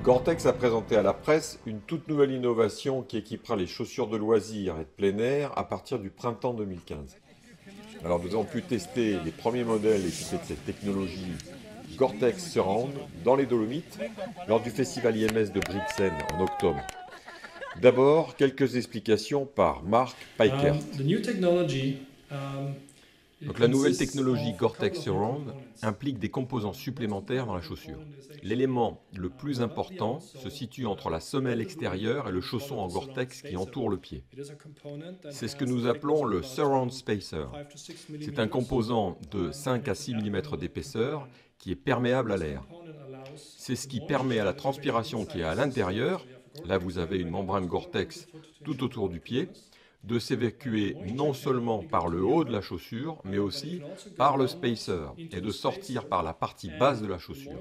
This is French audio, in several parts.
Gore-Tex a présenté à la presse une toute nouvelle innovation qui équipera les chaussures de loisirs et de plein air à partir du printemps 2015. Alors nous avons pu tester les premiers modèles équipés de cette technologie Gore-Tex Surround dans les Dolomites lors du festival IMS de Brixen en octobre. D'abord, quelques explications par Mark Peikert. Donc la nouvelle technologie Gore-Tex Surround implique des composants supplémentaires dans la chaussure. L'élément le plus important se situe entre la semelle extérieure et le chausson en Gore-Tex qui entoure le pied. C'est ce que nous appelons le Surround Spacer. C'est un composant de 5 à 6 mm d'épaisseur qui est perméable à l'air. C'est ce qui permet à la transpiration qui est à l'intérieur, là vous avez une membrane Gore-Tex tout autour du pied, de s'évacuer non seulement par le haut de la chaussure, mais aussi par le spacer, et de sortir par la partie basse de la chaussure.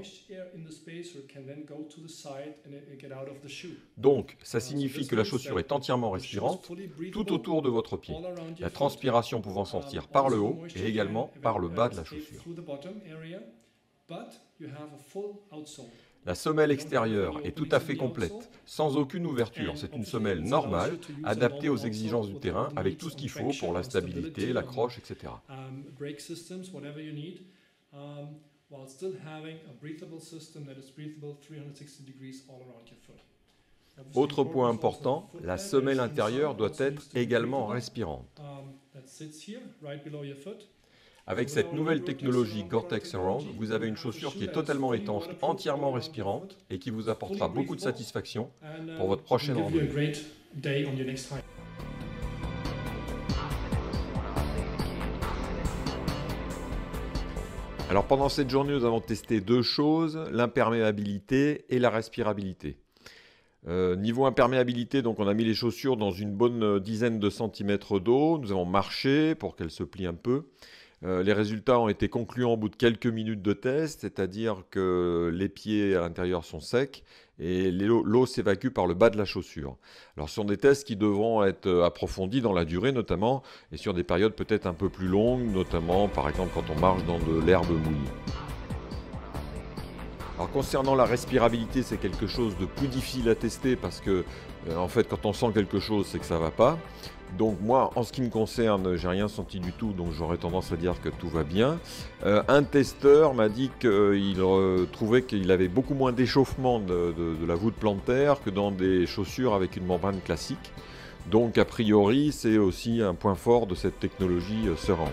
Donc, ça signifie que la chaussure est entièrement respirante, tout autour de votre pied, la transpiration pouvant sortir par le haut et également par le bas de la chaussure. La semelle extérieure est tout à fait complète, sans aucune ouverture. C'est une semelle normale, adaptée aux exigences du terrain, avec tout ce qu'il faut pour la stabilité, l'accroche, etc. Autre point important, la semelle intérieure doit être également respirante. Avec cette nouvelle technologie Gore-Tex Surround, vous avez une chaussure qui est totalement étanche, entièrement respirante et qui vous apportera beaucoup de satisfaction pour votre prochaine randonnée. Alors pendant cette journée, nous avons testé deux choses, l'imperméabilité et la respirabilité. Niveau imperméabilité, donc on a mis les chaussures dans une bonne dizaine de centimètres d'eau, nous avons marché pour qu'elles se plient un peu. Les résultats ont été concluants au bout de quelques minutes de test, c'est-à-dire que les pieds à l'intérieur sont secs et l'eau s'évacue par le bas de la chaussure. Alors ce sont des tests qui devront être approfondis dans la durée notamment et sur des périodes peut-être un peu plus longues, notamment par exemple quand on marche dans de l'herbe mouillée. Alors concernant la respirabilité, c'est quelque chose de plus difficile à tester parce que en fait quand on sent quelque chose c'est que ça ne va pas. Donc moi en ce qui me concerne j'ai rien senti du tout, donc j'aurais tendance à dire que tout va bien. Un testeur m'a dit qu'il trouvait qu'il avait beaucoup moins d'échauffement de la voûte plantaire que dans des chaussures avec une membrane classique. Donc a priori c'est aussi un point fort de cette technologie Surround.